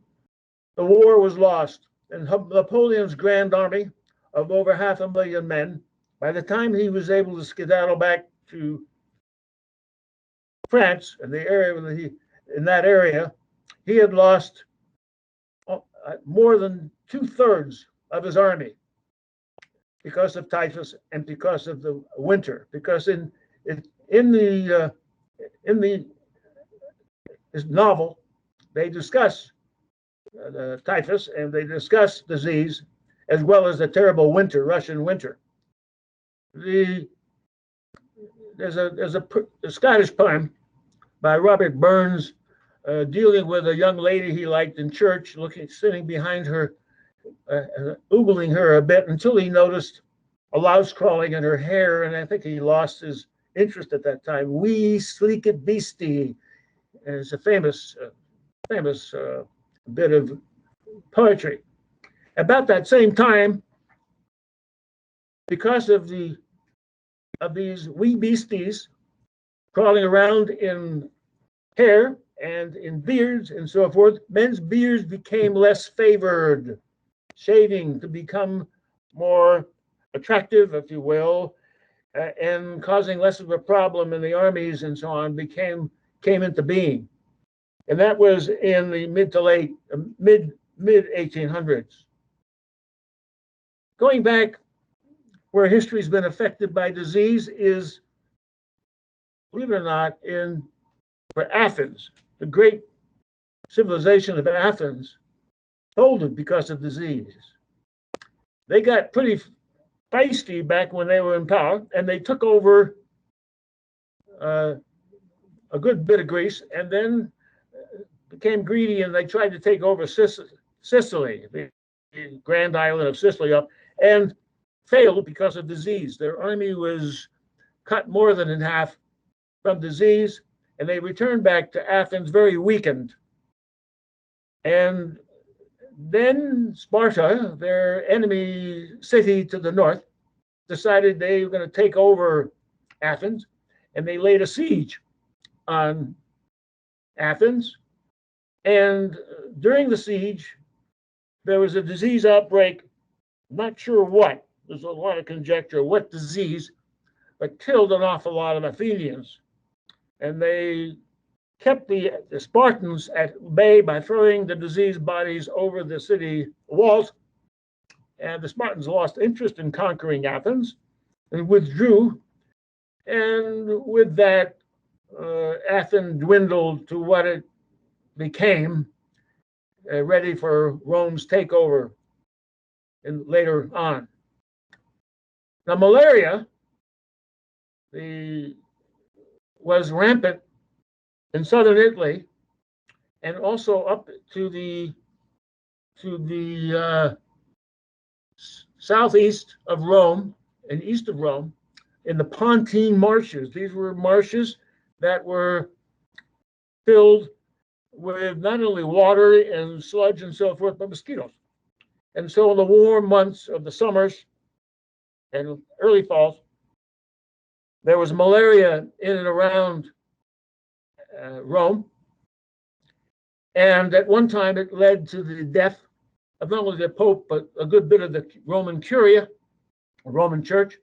the war was lost. And Napoleon's grand army of over 500,000 men, by the time he was able to skedaddle back to France and the area in that area, he had lost more than 2/3 of his army because of typhus and because of the winter. Because in this novel, they discuss the typhus and they discuss disease as well as the terrible winter, Russian winter. There's a Scottish poem by Robert Burns dealing with a young lady he liked in church, sitting behind her, oogling her a bit until he noticed a louse crawling in her hair, and I think he lost his interest at that time. Wee sleeked beastie, and it's a famous bit of poetry. About that same time, because of these wee beasties crawling around in hair and in beards and so forth, men's beards became less favored. Shaving to become more attractive, if you will, and causing less of a problem in the armies and so on, came into being. And that was in the mid 1800s. Going back where history's been affected by disease is, believe it or not, for Athens, the great civilization of Athens folded because of disease. They got pretty feisty back when they were in power, and they took over a good bit of Greece, and then became greedy, and they tried to take over Sicily, the grand island of Sicily, and failed because of disease. Their army was cut more than in half from disease, and they returned back to Athens very weakened. And then Sparta, their enemy city to the north, decided they were going to take over Athens, and they laid a siege on Athens. And during the siege, there was a disease outbreak, not sure what, there's a lot of conjecture what disease, but killed an awful lot of Athenians. And they kept the Spartans at bay by throwing the diseased bodies over the city walls. And the Spartans lost interest in conquering Athens and withdrew. And with that, Athens dwindled to what it became, ready for Rome's takeover later on. Now, malaria was rampant in southern Italy, and also up to the southeast of Rome and east of Rome, in the Pontine marshes. These were marshes that were filled with not only water and sludge and so forth, but mosquitoes. And so in the warm months of the summers and early falls, there was malaria in and around Rome. And at one time, it led to the death of not only the Pope, but a good bit of the Roman Curia, Roman Church.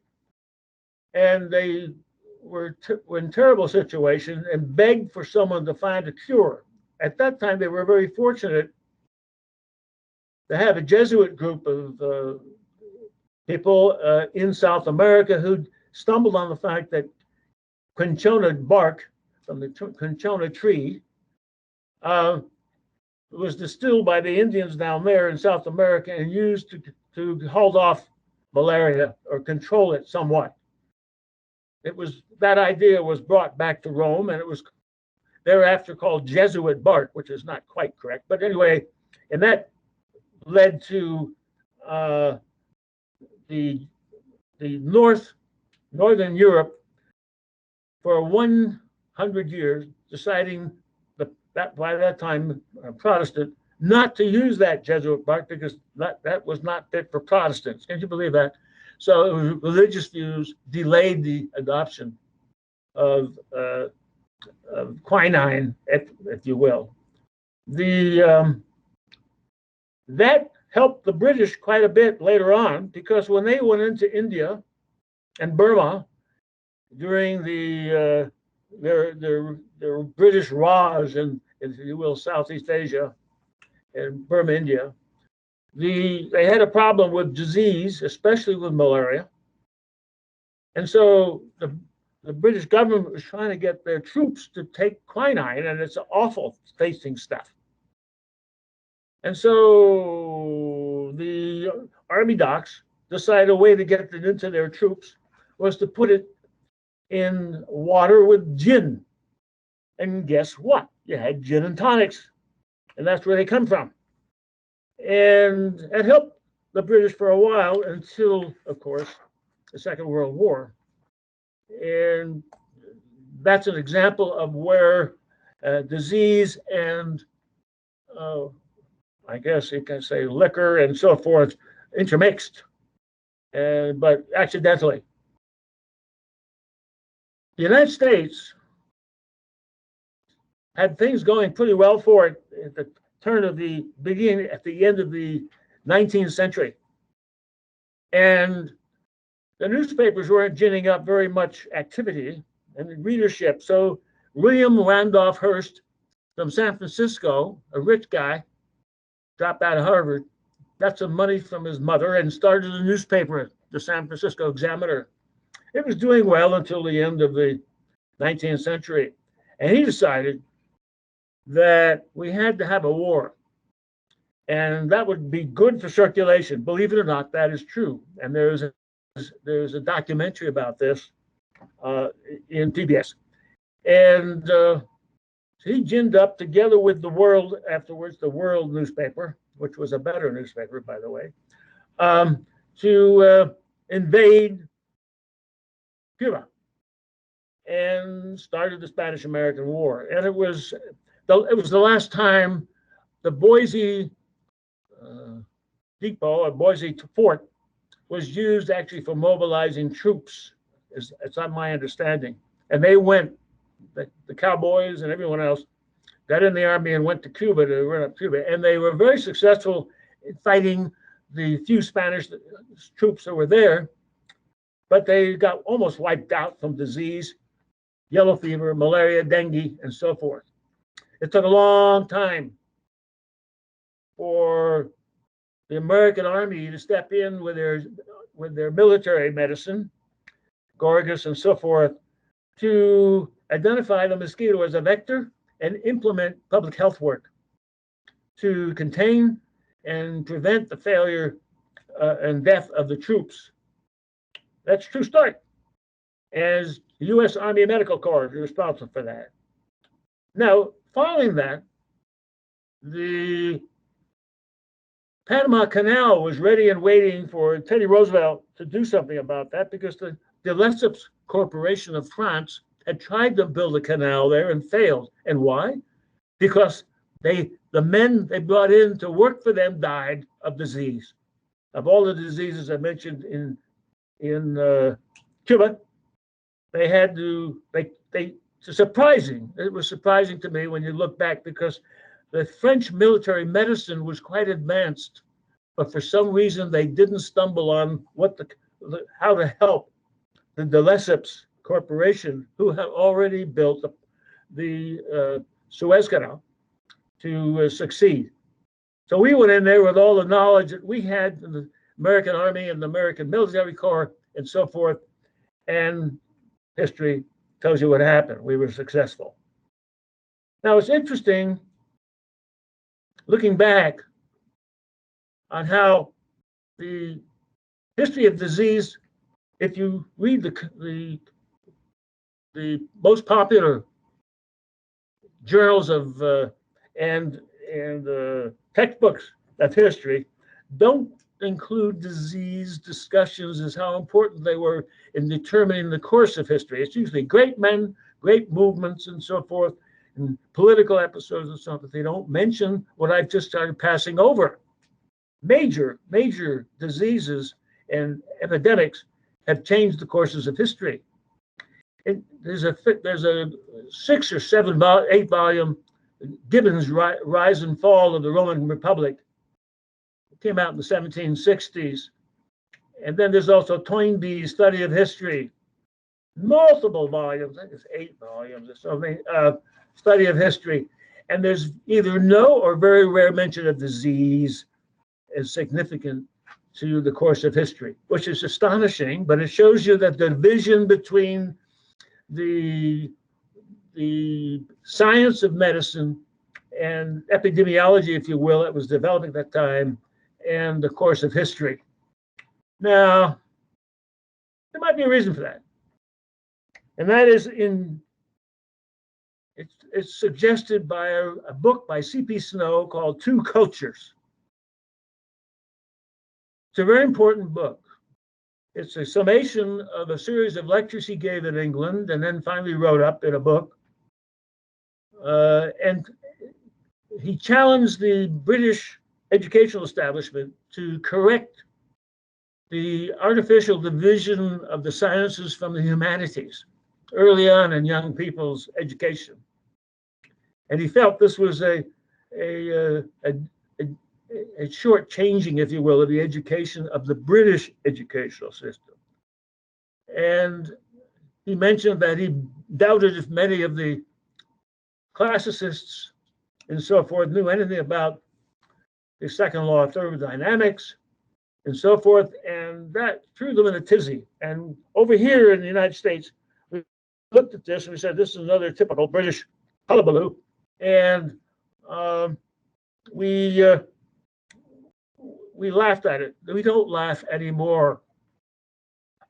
And they were in terrible situation and begged for someone to find a cure. At that time, they were very fortunate to have a Jesuit group of people in South America who stumbled on the fact that cinchona bark from the cinchona tree was distilled by the Indians down there in South America and used to hold off malaria or control it somewhat. That idea was brought back to Rome, and it was thereafter called Jesuit bark, which is not quite correct. But anyway, and that led to the north Northern Europe for 100 years, deciding that by that time Protestant not to use that Jesuit bark because that was not fit for Protestants. Can you believe that? So it was religious views delayed the adoption of quinine, if you will. That helped the British quite a bit later on, because when they went into India and Burma during their British Raj in, if you will, Southeast Asia and Burma, India, they had a problem with disease, especially with malaria. And so the British government was trying to get their troops to take quinine, and it's awful tasting stuff. And so the army docs decided a way to get it into their troops was to put it in water with gin. And guess what? You had gin and tonics, and that's where they come from. And it helped the British for a while until, of course, the Second World War. And that's an example of where disease and I guess you can say liquor and so forth intermixed, but accidentally. The United States had things going pretty well for it at the turn of the beginning, at the end of the 19th century. And the newspapers weren't ginning up very much activity and readership. So William Randolph Hearst from San Francisco, a rich guy, dropped out of Harvard, got some money from his mother and started a newspaper, the San Francisco Examiner. It was doing well until the end of the 19th century. And he decided that we had to have a war. And that would be good for circulation. Believe it or not, that is true. And there's a documentary about this in PBS. And he ginned up together with the World, afterwards, the World newspaper, which was a better newspaper, by the way, to invade Cuba and started the Spanish-American War. And it was the last time the Boise depot, or Boise fort, was used actually for mobilizing troops, it's not my understanding. And they went, the cowboys and everyone else got in the army and went to Cuba to run up Cuba. And they were very successful in fighting the few Spanish troops that were there, but they got almost wiped out from disease, yellow fever, malaria, dengue, and so forth. It took a long time for the American Army to step in with their military medicine, Gorgas and so forth, to identify the mosquito as a vector and implement public health work to contain and prevent the failure and death of the troops. That's a true story. As the U.S. Army Medical Corps is responsible for that. Now, following that, the Panama Canal was ready and waiting for Teddy Roosevelt to do something about that, because the Lesseps Corporation of France had tried to build a canal there and failed. And why? Because the men they brought in to work for them died of disease. Of all the diseases I mentioned in Cuba, they had to, it's surprising. It was surprising to me when you look back, because the French military medicine was quite advanced, but for some reason they didn't stumble on how to help the Lesseps Corporation, who had already built the Suez Canal, to succeed. So we went in there with all the knowledge that we had in the American Army and the American Military Corps and so forth, and history tells you what happened. We were successful. Now it's interesting looking back on how the history of disease, if you read the most popular journals of and textbooks of history, include disease discussions as how important they were in determining the course of history. It's usually great men, great movements, and so forth, and political episodes and so on, but they don't mention what I've just started passing over. Major diseases and epidemics have changed the courses of history. There's a 6 or 7, 8 volume Gibbon's Rise and Fall of the Roman Republic. It came out in the 1760s. And then there's also Toynbee's Study of History, multiple volumes, I think it's 8 volumes or something, Study of History. And there's either no or very rare mention of disease as significant to the course of history, which is astonishing, but it shows you that the division between the science of medicine and epidemiology, if you will, that was developing at that time, and the course of history. Now, there might be a reason for that. And that is it's suggested by a book by C.P. Snow called Two Cultures. It's a very important book. It's a summation of a series of lectures he gave in England and then finally wrote up in a book. And he challenged the British educational establishment to correct the artificial division of the sciences from the humanities early on in young people's education. And he felt this was a short-changing, if you will, of the education of the British educational system. And he mentioned that he doubted if many of the classicists and so forth knew anything about the second law of thermodynamics and so forth, and that threw them in a tizzy. And over here in the United States, we looked at this and we said, this is another typical British hullabaloo. And we laughed at it. We don't laugh anymore.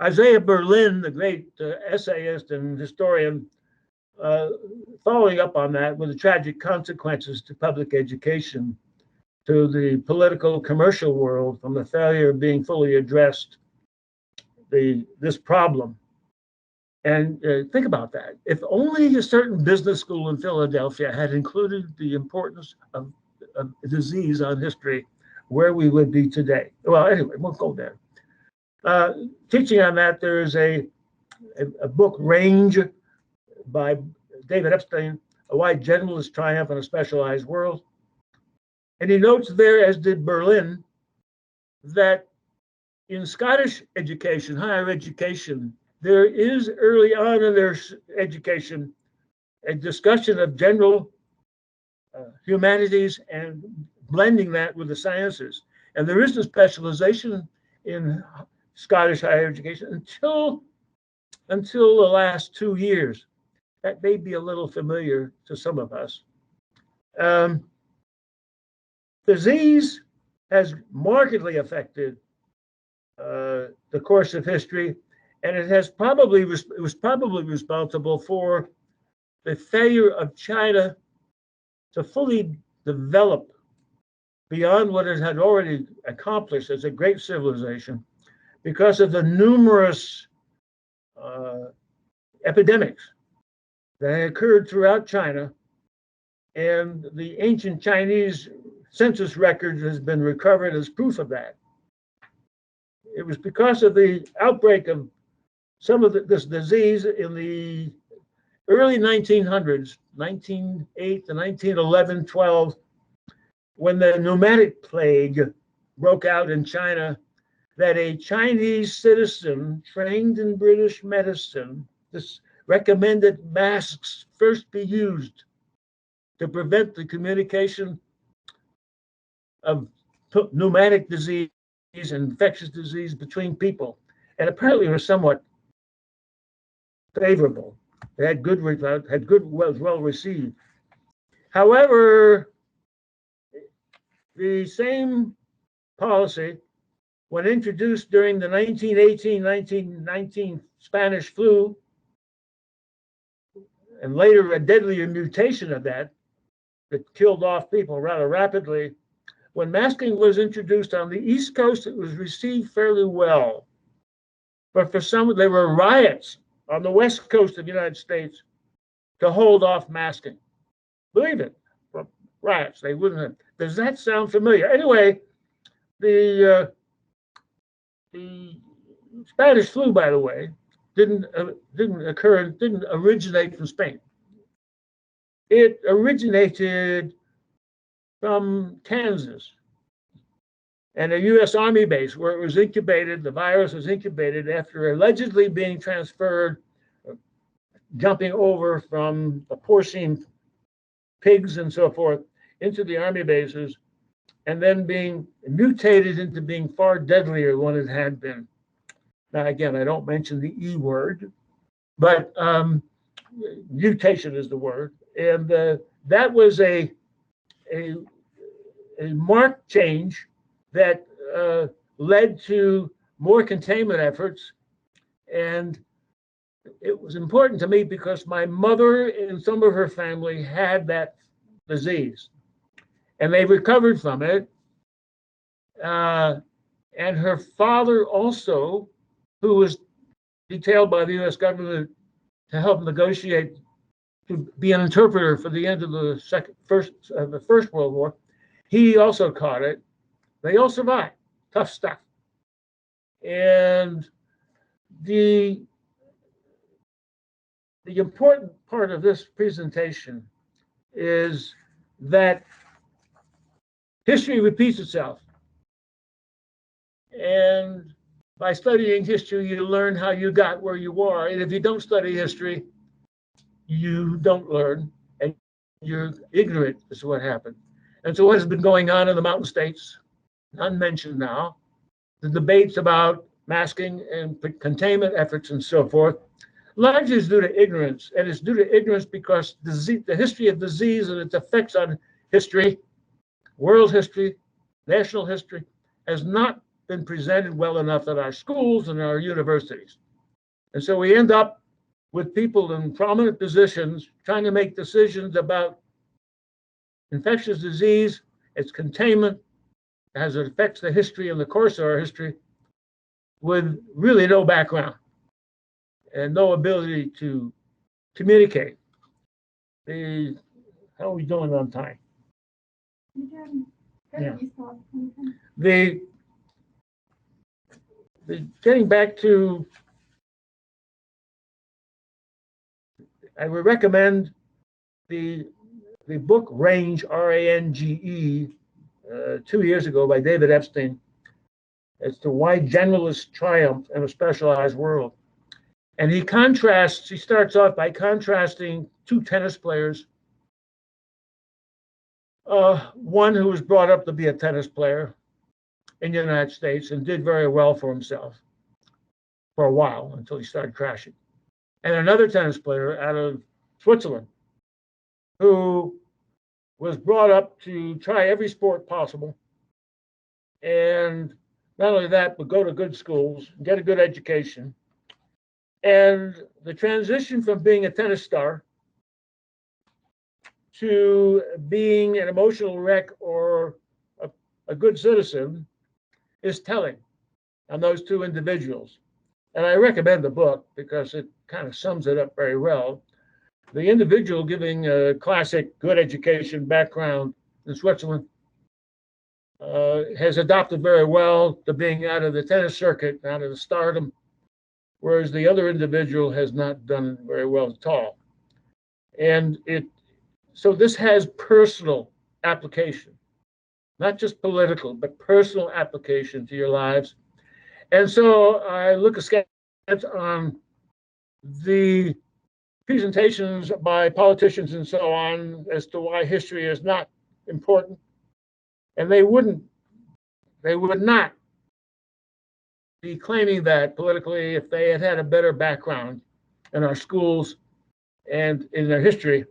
Isaiah Berlin, the great essayist and historian, following up on that with the tragic consequences to public education, to the political commercial world from the failure of being fully addressed this problem. And think about that. If only a certain business school in Philadelphia had included the importance of disease on history, where we would be today. Well, anyway, we'll go there. Teaching on that, there is a book, Range, by David Epstein, A Wide Generalist Triumph in a Specialized World. And he notes there, as did Berlin, that in Scottish education, higher education, there is early on in their education a discussion of general humanities and blending that with the sciences. And there is a specialization in Scottish higher education until the last 2 years. That may be a little familiar to some of us. Disease has markedly affected the course of history, and it was probably responsible for the failure of China to fully develop beyond what it had already accomplished as a great civilization, because of the numerous epidemics that occurred throughout China. And the ancient Chinese census record has been recovered as proof of that. It was because of the outbreak of some of this disease in the early 1900s, 1908 to 1911, 12, when the pneumatic plague broke out in China, that a Chinese citizen trained in British medicine recommended masks first be used to prevent the communication of pneumatic disease and infectious disease between people. And apparently it was somewhat favorable. It had good results, was well received. However, the same policy, when introduced during the 1918-1919 Spanish flu, and later a deadlier mutation of that killed off people rather rapidly, when masking was introduced on the East Coast, it was received fairly well. But for some, there were riots on the West Coast of the United States to hold off masking. Believe it, riots. They wouldn't have. Does that sound familiar? Anyway, the Spanish flu, by the way, didn't originate from Spain. It originated from Kansas and a U.S. Army base where it was incubated. The virus was incubated after allegedly being transferred, jumping over from the porcine pigs and so forth into the Army bases, and then being mutated into being far deadlier than what it had been. Now, again, I don't mention the E word, but mutation is the word. And that was a marked change that led to more containment efforts. And it was important to me because my mother and some of her family had that disease, and they recovered from it. And her father also, who was detailed by the U.S. government to help negotiate to be an interpreter for the end of the First World War, he also caught it. They all survived. Tough stuff. And the important part of this presentation is that history repeats itself. And by studying history, you learn how you got where you are. And if you don't study history, you don't learn, and you're ignorant as to what happened. And so what has been going on in the Mountain States, unmentioned now, the debates about masking and containment efforts and so forth, largely is due to ignorance. And it's due to ignorance because the history of disease and its effects on history, world history, national history, has not been presented well enough at our schools and our universities. And so we end up with people in prominent positions trying to make decisions about infectious disease, its containment, as it affects the history and the course of our history, with really no background and no ability to communicate. How are we doing on time? Yeah. Getting back to, I would recommend the book Range, R-A-N-G-E, 2 years ago by David Epstein, as to why generalists triumph in a specialized world. And he starts off by contrasting two tennis players. One who was brought up to be a tennis player in the United States and did very well for himself for a while until he started crashing. And another tennis player out of Switzerland who was brought up to try every sport possible. And not only that, but go to good schools, get a good education. And the transition from being a tennis star to being an emotional wreck or a good citizen is telling on those two individuals. And I recommend the book because it kind of sums it up very well. The individual giving a classic good education background in Switzerland has adopted very well to being out of the tennis circuit, out of the stardom, whereas the other individual has not done very well at all. And so this has personal application, not just political, but personal application to your lives. And so I look askance on the presentations by politicians and so on as to why history is not important. And they would not be claiming that politically if they had had a better background in our schools and in their history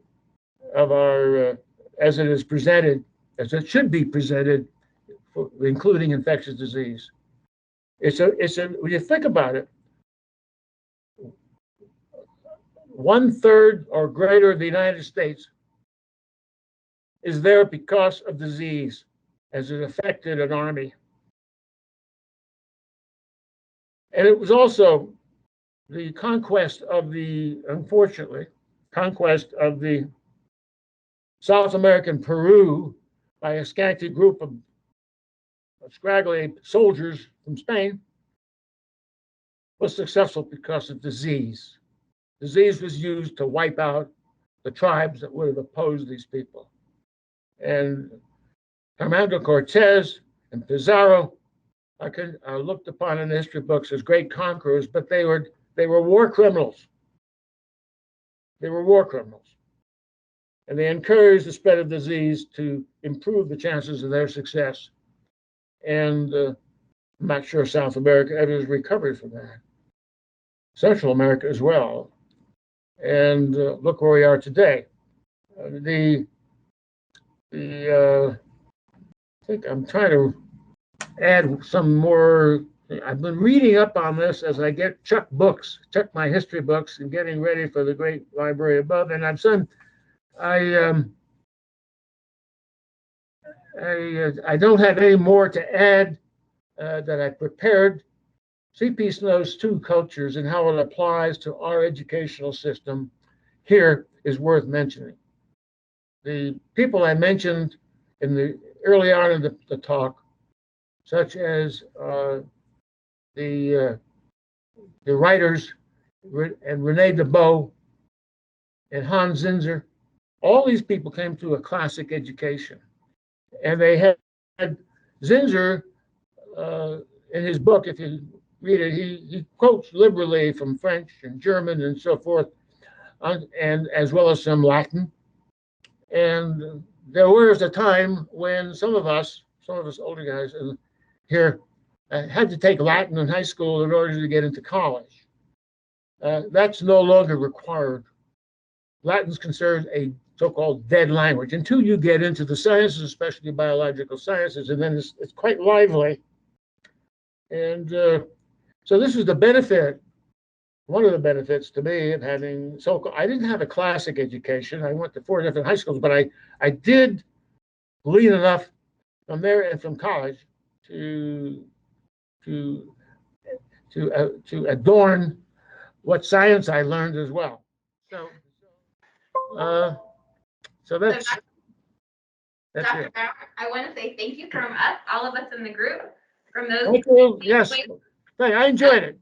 of our, as it is presented, as it should be presented, including infectious disease. When you think about it, 1/3 or greater of the United States is there because of disease. as it affected an army. And it was also the conquest of the, unfortunately, conquest of the South American Peru by a scanty group of scraggly soldiers from Spain was successful because of disease. Disease was used to wipe out the tribes that would have opposed these people. And Hernando Cortez and Pizarro are looked upon in the history books as great conquerors, but they were war criminals. They were war criminals. And they encouraged the spread of disease to improve the chances of their success. And I'm not sure South America ever has recovered from that. Central America as well. And look where we are today. I think I'm trying to add some more. I've been reading up on this as I check my history books, and getting ready for the great library above. And I don't have any more to add that I prepared. CP knows two cultures and how it applies to our educational system here is worth mentioning. The people I mentioned in the early on in the talk, such as the writers and Rene Debeau and Hans Zinzer, all these people came through a classic education. And they had Zinzer in his book, if you read it, he quotes liberally from French and German and so forth, and as well as some Latin. And there was a time when some of us older guys here had to take Latin in high school in order to get into college. That's no longer required. Latin's considered a so-called dead language until you get into the sciences, especially biological sciences, and then it's quite lively. And so this is the benefit, one of the benefits to me of having, I didn't have a classic education. I went to 4 different high schools, but I did glean enough from there and from college to adorn what science I learned as well. So that's Dr. it. Bauer, I want to say thank you from us, all of us in the group, from those. Thank you. Yes, I enjoyed it.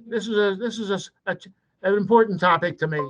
This is an important topic to me.